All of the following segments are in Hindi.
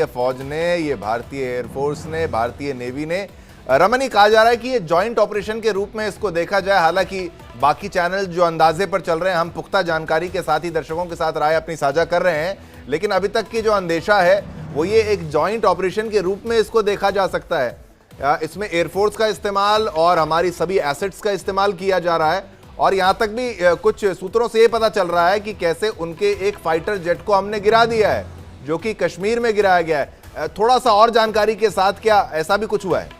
फौज ने, ये भारतीय एयरफोर्स ने, भारतीय नेवी ने, रमन, ही कहा जा रहा है कि ये जॉइंट ऑपरेशन के रूप में इसको देखा जाए। हालांकि बाकी चैनल जो अंदाजे पर चल रहे हैं, हम पुख्ता जानकारी के साथ ही दर्शकों के साथ राय अपनी साझा कर रहे हैं, लेकिन अभी तक की जो अंदेशा है वो ये एक जॉइंट ऑपरेशन के रूप में इसको देखा जा सकता है। इसमें एयरफोर्स का इस्तेमाल और हमारी सभी एसेट्स का इस्तेमाल किया जा रहा है, और यहां तक भी कुछ सूत्रों से ये पता चल रहा है कि कैसे उनके एक फाइटर जेट को हमने गिरा दिया है, जो कि कश्मीर में गिराया गया है। थोड़ा सा और जानकारी के साथ, क्या ऐसा भी कुछ हुआ है?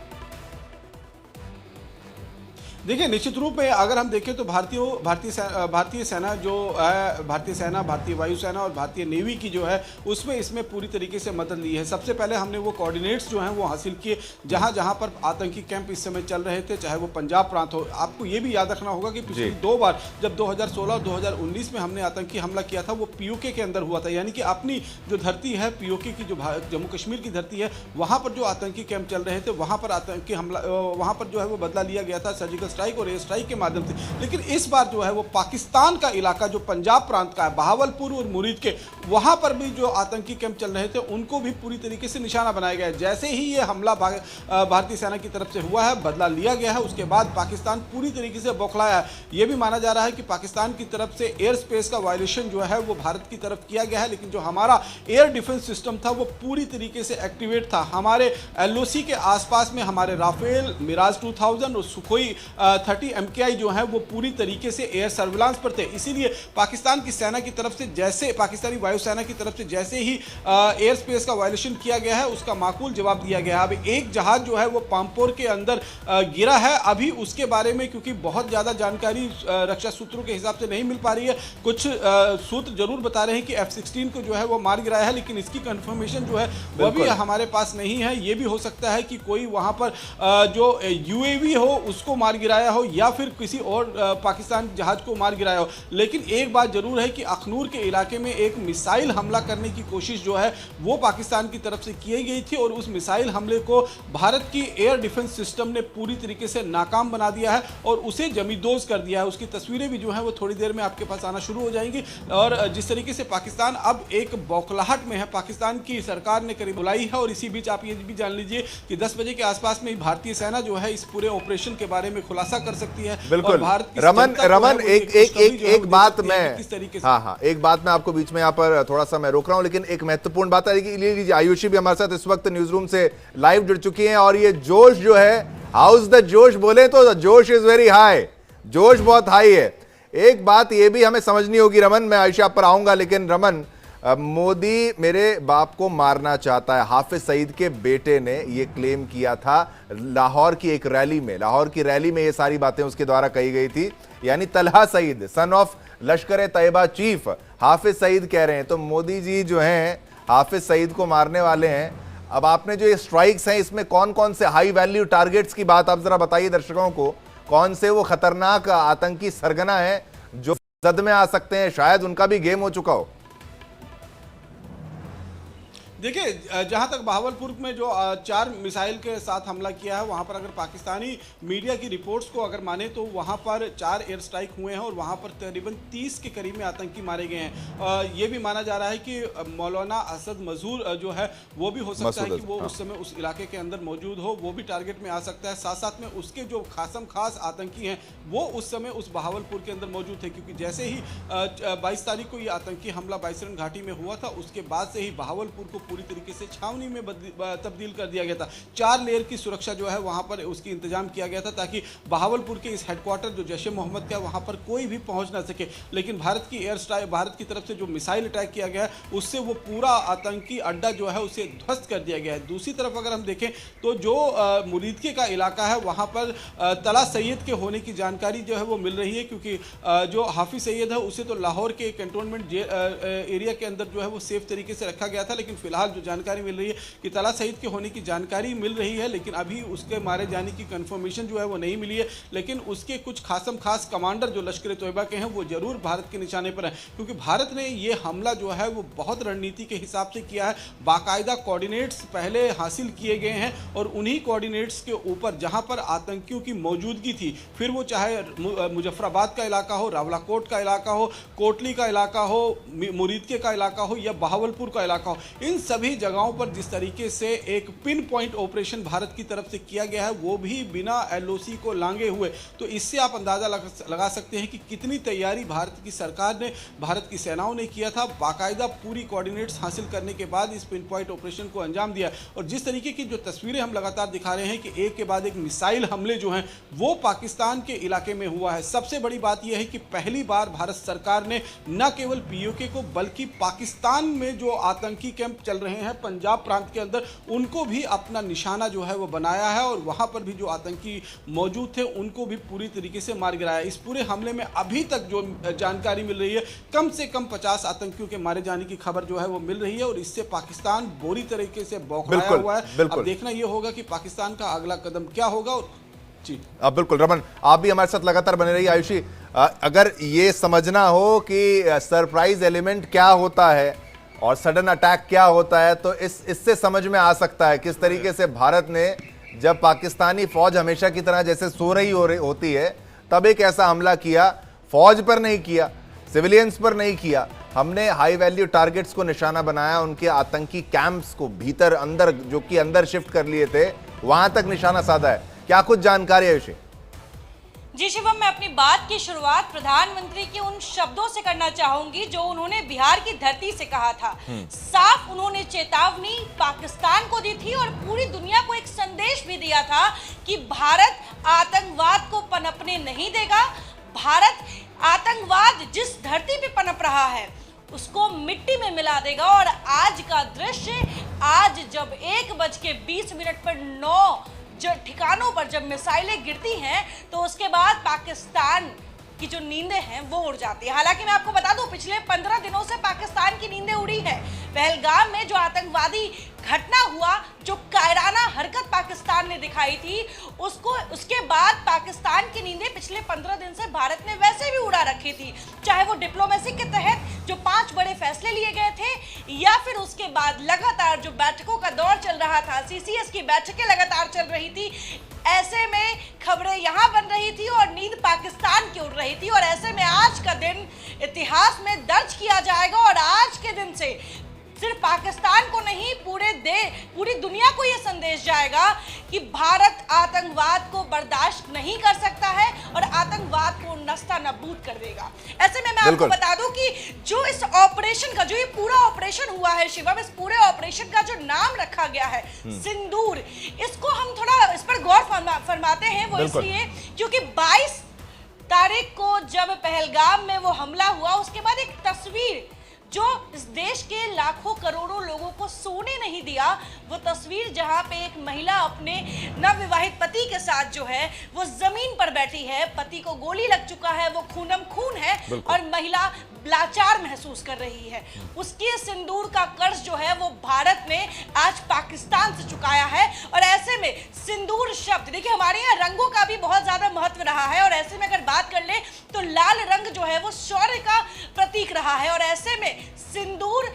देखिए, निश्चित रूप में अगर हम देखें तो भारतीय सेना जो है, भारतीय सेना, भारतीय वायुसेना और भारतीय नेवी की जो है उसमें इसमें पूरी तरीके से मदद ली है। सबसे पहले हमने वो कोऑर्डिनेट्स जो हैं वो हासिल किए जहां जहां पर आतंकी कैंप इस समय चल रहे थे, चाहे वो पंजाब प्रांत हो। आपको ये भी याद रखना होगा कि पिछली 2 बार जब 2016 और 2019 में हमने आतंकी हमला किया था, वो पीओके के अंदर हुआ था, यानी कि अपनी जो धरती है पीओके की, जो जम्मू कश्मीर की धरती है, वहां पर जो आतंकी कैंप चल रहे थे वहां पर आतंकी हमला, वहां पर जो है वो बदला लिया गया था सर्जिकल स्ट्राइक और एयर स्ट्राइक के माध्यम से। लेकिन इस बार जो है वो पाकिस्तान का इलाका जो पंजाब प्रांत का है, बहावलपुर और मुरीद के, वहां पर भी जो आतंकी कैंप चल रहे थे उनको भी पूरी तरीके से निशाना बनाया गया है। जैसे ही ये हमला भारतीय सेना की तरफ से हुआ है, बदला लिया गया है, उसके बाद पाकिस्तान पूरी तरीके से बौखलाया है। यह भी माना जा रहा है कि पाकिस्तान की तरफ से एयर स्पेस का वायलेशन जो है वो भारत की तरफ किया गया है, लेकिन जो हमारा एयर डिफेंस सिस्टम था वो पूरी तरीके से एक्टिवेट था। हमारे एलओसी के आसपास में हमारे राफेल, मिराज 2000 और सुखोई 30 MKI जो है वो पूरी तरीके से एयर सर्विलांस पर थे। इसीलिए पाकिस्तान की सेना की तरफ से, जैसे पाकिस्तानी वायुसेना की तरफ से जैसे ही एयर स्पेस का वायलेशन किया गया है, उसका माकूल जवाब दिया गया है। अब एक जहाज जो है वो पामपोर के अंदर गिरा है। अभी उसके बारे में क्योंकि बहुत ज़्यादा जानकारी रक्षा सूत्रों के हिसाब से नहीं मिल पा रही है, कुछ सूत्र जरूर बता रहे हैं कि F-16 को जो है वो मार गिराया है, लेकिन इसकी कंफर्मेशन जो है वो भी हमारे पास नहीं है। ये भी हो सकता है कि कोई वहां पर जो UAV हो उसको मार गिराया हो, या फिर किसी और पाकिस्तान जहाज को मार गिराया हो। लेकिन एक बात जरूर है कि अखनूर के इलाके में एक मिसाइल हमला करने की कोशिश जो है वो पाकिस्तान की तरफ से की गई थी, और उस मिसाइल हमले को भारत की एयर डिफेंस सिस्टम ने पूरी तरीके से नाकाम बना दिया है और उसे जमींदोज कर दिया है। उसकी तस्वीरें भी जो है वो थोड़ी देर में आपके पास आना शुरू हो जाएंगी। और जिस तरीके से पाकिस्तान अब एक बौखलाहट में है, पाकिस्तान की सरकार ने करीब बुलाई है, और इसी बीच आप ये भी जान लीजिए कि 10 बजे के आसपास में भारतीय सेना जो है इस पूरे ऑपरेशन के बारे में खुलासा कर सकती है। बिल्कुल रमन, एक बात मैं, एक बात मैं आपको बीच में यहाँ पर थोड़ा सा मैं रोक रहा हूँ, लेकिन एक महत्वपूर्ण बात है कि आयुषी भी हमारे साथ इस वक्त न्यूज रूम से लाइव जुड़ चुकी हैं, और ये जोश जो है, हाउस द जोश बोले तो जोश इज वेरी हाई, जोश बहुत हाई है। एक बात ये भी हमें समझनी होगी रमन, मैं आयुषी आप पर आऊंगा, लेकिन रमन, मोदी मेरे बाप को मारना चाहता है, हाफिज सईद के बेटे ने ये क्लेम किया था लाहौर की एक रैली में। लाहौर की रैली में ये सारी बातें उसके द्वारा कही गई थी, यानी Talha Saeed, son of Lashkar Taiba chief, Hafiz Saeed कह रहे हैं। तो मोदी जी जो हैं हाफिज सईद को मारने वाले हैं। अब आपने जो ये स्ट्राइक्स हैं, इसमें कौन कौन से हाई वैल्यू टारगेट्स की बात आप जरा बताइए दर्शकों को, कौन से वो खतरनाक आतंकी सरगना है जो जद में आ सकते हैं, शायद उनका भी गेम हो चुका हो। देखिए, जहां तक बहावलपुर में जो 4 मिसाइल के साथ हमला किया है, वहां पर अगर पाकिस्तानी मीडिया की रिपोर्ट्स को अगर माने तो वहां पर 4 एयर स्ट्राइक हुए हैं और वहां पर तकरीबन 30 के करीब में आतंकी मारे गए हैं। ये भी माना जा रहा है कि मौलाना असद मजहूर जो है वो भी हो सकता है कि वो उस समय उस इलाके के अंदर मौजूद हो, वो भी टारगेट में आ सकता है। साथ साथ में उसके जो खास आतंकी हैं वो उस समय उस बहावलपुर के अंदर मौजूद थे, क्योंकि जैसे ही 22 तारीख को ये आतंकी हमला बाईसरन घाटी में हुआ था, उसके बाद से ही बहावलपुर को पूरी तरीके से छावनी में तब्दील कर दिया गया था। 4 लेयर की सुरक्षा जो है वहां पर उसकी इंतजाम किया गया था, ताकि बहावलपुर के इस हेडक्वार्टर जो जैश ए मोहम्मद का वहां पर कोई भी पहुंच ना सके। लेकिन भारत की एयर स्ट्राइक, भारत की तरफ से जो मिसाइल अटैक किया गया है, उससे वो पूरा आतंकी अड्डा जो है उसे ध्वस्त कर दिया गया है। दूसरी तरफ अगर हम देखें तो जो मुरीदके का इलाका है वहां पर तला सैयद के होने की जानकारी जो है वो मिल रही है, क्योंकि जो हाफिज सईद है उसे तो लाहौर के कंटोनमेंट एरिया के अंदर जो है वो सेफ तरीके से रखा गया था। लेकिन फिलहाल जो जानकारी मिल रही है कि तला सईद के होने की जानकारी मिल रही है, लेकिन अभी उसके मारे जाने की कंफर्मेशन जो है वो नहीं मिली है। लेकिन उसके कुछ खास कमांडर जो लश्कर तैयबा के हैं वो जरूर भारत के निशाने पर हैं, क्योंकि भारत ने ये हमला जो है वो बहुत रणनीति के हिसाब से किया है। बाकायदा कोऑर्डिनेट्स पहले हासिल किए गए हैं, और उन्हीं कोऑर्डिनेट्स के ऊपर जहां पर आतंकियों की मौजूदगी थी, फिर वो चाहे मुजफ्फराबाद का इलाका हो, रावलाकोट का इलाका हो, कोटली का इलाका हो, मुरीदके का इलाका हो या बहावलपुर का इलाका हो, इन सभी जगहों पर जिस तरीके से एक पिन पॉइंट ऑपरेशन भारत की तरफ से किया गया है, वो भी बिना एलओसी को लांगे हुए, तो इससे आप अंदाजा लगा सकते हैं कि कितनी तैयारी भारत की सरकार ने, भारत की सेनाओं ने किया था। बाकायदा पूरी कोऑर्डिनेट्स हासिल करने के बाद इस पिन पॉइंट ऑपरेशन को अंजाम दिया। और जिस तरीके की जो तस्वीरें हम लगातार दिखा रहे हैं कि एक के बाद एक मिसाइल हमले जो हैं वो पाकिस्तान के इलाके में हुआ है। सबसे बड़ी बात यह है कि पहली बार भारत सरकार ने न केवल पीओके को बल्कि पाकिस्तान में जो आतंकी कैंप चल रहे हैं पंजाब प्रांत के अंदर, उनको भी अपना निशाना जो है वो बनाया है और वहां पर भी जो आतंकी मौजूद थे उनको भी पूरी तरीके से मार गिराया। इस पूरे हमले में अभी तक जो जानकारी मिल रही है, कम से कम 50 आतंकियों के मारे जाने की खबर जो है वो मिल रही है और इससे पाकिस्तान बुरी तरीके से बौखलाया हुआ है। अब देखना यह होगा कि पाकिस्तान का अगला कदम क्या होगा। जी बिल्कुल रमन, आप भी हमारे साथ लगातार बने रहिए। आयुषी, अगर ये समझना हो कि सरप्राइज एलिमेंट क्या होता है और सडन अटैक क्या होता है, तो इससे समझ में आ सकता है किस तरीके से भारत ने, जब पाकिस्तानी फौज हमेशा की तरह जैसे सो रही होती है, तब एक ऐसा हमला किया। फौज पर नहीं किया, सिविलियंस पर नहीं किया, हमने हाई वैल्यू टारगेट्स को निशाना बनाया, उनके आतंकी कैंप्स को भीतर अंदर, जो कि अंदर शिफ्ट कर लिए थे, वहां तक निशाना साधा है। क्या कुछ जानकारी है आयुषी? जी शिवम, मैं अपनी बात की शुरुआत प्रधानमंत्री के उन शब्दों से करना चाहूंगी जो उन्होंने बिहार की धरती से कहा था। साफ उन्होंने चेतावनी पाकिस्तान को दी थी और पूरी दुनिया को एक संदेश भी दिया था कि भारत आतंकवाद को पनपने नहीं देगा। भारत आतंकवाद जिस धरती पे पनप रहा है उसको मिट्टी में मिला देगा। और आज का दृश्य, आज जब 1:20 पर 9 ठिकानों पर जब मिसाइलें गिरती हैं, तो उसके बाद पाकिस्तान की जो नींदें हैं वो उड़ जाती है। हालांकि मैं आपको बता दूं, पिछले 15 दिनों से पाकिस्तान की नींदें उड़ी हैं। पहलगाम में जो आतंकवादी घटना हुआ, जो कायराना हरकत पाकिस्तान ने दिखाई थी, उसके बाद पाकिस्तान की नींदें पिछले 15 दिन से भारत ने वैसे भी उड़ा रखी थी। चाहे वो डिप्लोमेसी के तहत जो 5 बड़े फैसले लिए गए थे, या फिर उसके बाद लगातार जो बैठकों का दौर चल रहा था, सीसीएस की बैठकें लगातार चल रही थी। ऐसे में खबरें यहाँ बन रही थी और नींद पाकिस्तान की उड़ रही थी। और ऐसे में आज का दिन इतिहास में दर्ज किया जाएगा और आज के दिन से सिर्फ पाकिस्तान को नहीं, पूरी दुनिया को यह संदेश जाएगा कि भारत आतंकवाद को बर्दाश्त नहीं कर सकता है और आतंकवाद को नस्ता नबूद कर देगा। ऐसे में मैं आपको बता दूं कि जो इस ऑपरेशन का, जो ये पूरा ऑपरेशन हुआ है शिवम, इस पूरे ऑपरेशन का जो नाम रखा गया है सिंदूर, इसको हम थोड़ा इस पर गौर फरमाते हैं। वो इसलिए क्योंकि 22 तारीख को जब पहलगाम में वो हमला हुआ, उसके बाद एक तस्वीर जो इस देश के लाखों करोड़ों लोगों को सोने नहीं दिया, वो तस्वीर जहां पे एक महिला अपने नवविवाहित पति के साथ जो है वो जमीन पर बैठी है, पति को गोली लग चुका है, वो खूनम खून है और महिला लाचार महसूस कर रही है। उसके सिंदूर का कर्ज जो है वो भारत ने आज पाकिस्तान से चुकाया है। और ऐसे में सिंदूर शब्द, देखिए हमारे यहाँ रंगों का भी बहुत ज्यादा महत्व रहा है और ऐसे में अगर बात कर ले तो लाल रंग जो है वो शौर्य का प्रतीक रहा है। और ऐसे में सिंदूर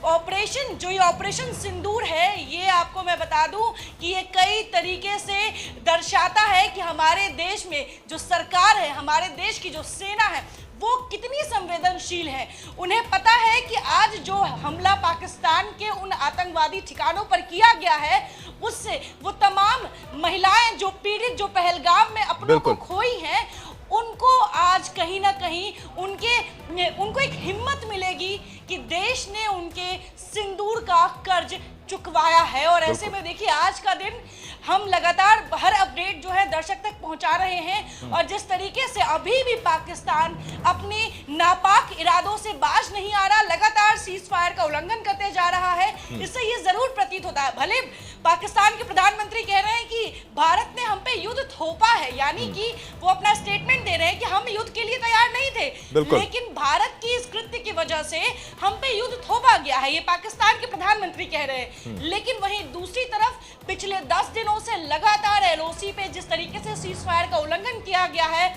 ऑपरेशन, जो ये ऑपरेशन सिंदूर है, ये आपको मैं बता दूं कि ये कई तरीके से दर्शाता है कि हमारे देश में जो सरकार है, हमारे देश की जो सेना है, वो कितनी संवेदनशील है। उन्हें पता है कि आज जो हमला पाकिस्तान के उन आतंकवादी ठिकानों पर किया गया है, उससे वो तमाम महिलाएं जो पीड़ित, जो पहलगाम में अपनों को खोई हैं, उनको आज कहीं ना कहीं उनको एक हिम्मत मिलेगी कि देश ने उनके सिंदूर का कर्ज चुकवाया है। और ऐसे में देखिए आज का दिन हम लगातार हर अपडेट जो है दर्शक तक पहुंचा रहे हैं और जिस तरीके से अभी भी पाकिस्तान अपनी नापाक इरादों से बाज नहीं आ रहा, लगातार सीज फायर का उल्लंघन करते जा रहा है, इससे ये जरूर प्रतीत होता है। भले पाकिस्तान के प्रधानमंत्री कह रहे हैं कि भारत ने हम पे युद्ध थोपा है, यानी कि वो अपना स्टेटमेंट दे रहे हैं कि हम युद्ध के लिए तैयार नहीं थे, लेकिन भारत की इस कृत्य की वजह से हम पे युद्ध थोपा गया है, ये पाकिस्तान के प्रधानमंत्री कह रहे हैं। लेकिन वहीं दूसरी तरफ पिछले 10 दिनों से लगातार एलओसी पे जिस तरीके से सीज फायर का उल्लंघन किया गया है,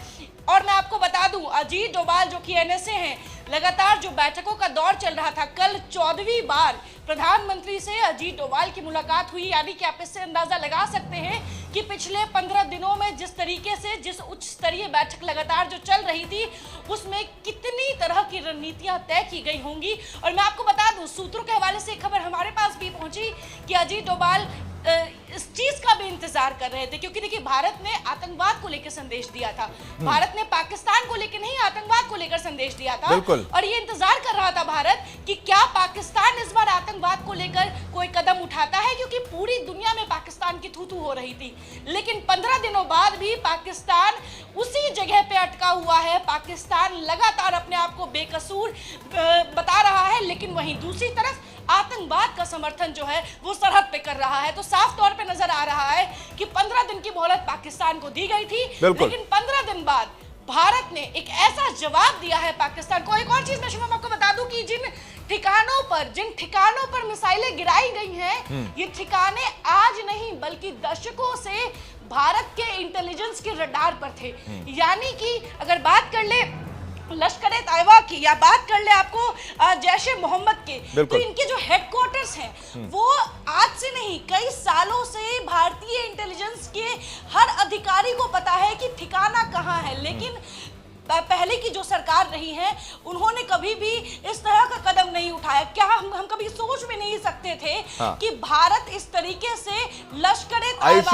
और मैं आपको बता दूं अजीत डोभाल जो कि एनएसए हैं, लगातार जो बैठकों का दौर चल रहा था, कल 14वीं बार प्रधानमंत्री से अजीत डोभाल की मुलाकात हुई। यानी कि आप इससे अंदाजा लगा सकते हैं कि पिछले 15 दिनों में जिस तरीके से जिस उच्च स्तरीय बैठक लगातार जो चल रही थी, उसमें कितनी तरह की रणनीतियां तय की गई होंगी। और मैं आपको बता दूं, सूत्रों के हवाले से एक खबर हमारे पास भी पहुंची कि अजीत डोभाल इस चीज का भी इंतजार कर रहे थे, क्योंकि देखिए भारत ने आतंकवाद को लेकर संदेश दिया था, भारत ने पाकिस्तान को लेकर नहीं आतंकवाद को लेकर संदेश दिया था। और ये इंतजार कर रहा था भारत कि क्या पाकिस्तान इस बार आतंकवाद को लेकर कोई कदम उठाता है, क्योंकि पूरी दुनिया में पाकिस्तान की थू-थू हो रही थी। लेकिन 15 दिनों बाद भी पाकिस्तान उसी जगह पे अटका हुआ है। पाकिस्तान लगातार अपने आप को बेकसूर बता रहा है, लेकिन वहीं दूसरी तरफ आतंकवाद का समर्थन जो है वो सरहद पे कर रहा है। तो साफ तौर पे नजर आ रहा है कि 15 दिन की मोहलत पाकिस्तान को दी गई थी, लेकिन 15 दिन बाद भारत ने एक ऐसा जवाब दिया है पाकिस्तान को। एक और चीज मैं शुभम आपको बता दूं कि जिन ठिकानों पर मिसाइलें गिराई गई हैं, ये ठिकाने आज नहीं बल्कि दशकों से भारत के इंटेलिजेंस के रडार पर थे। यानी कि अगर बात कर ले लश्कर-ए तैयबा की या बात कर ले आपको जैश-ए-मोहम्मद के, तो इनके जो हेडक्वार्टर्स हैं वो आज से नहीं कई सालों से भारतीय इंटेलिजेंस के हर अधिकारी को पता है कि ठिकाना कहाँ है। लेकिन पहले की जो सरकार रही है उन्होंने कभी भी इस तरह का कदम नहीं उठाया। क्या हम कभी सोच भी नहीं सकते थे कि भारत इस तरीके से लश्कर-ए तैयबा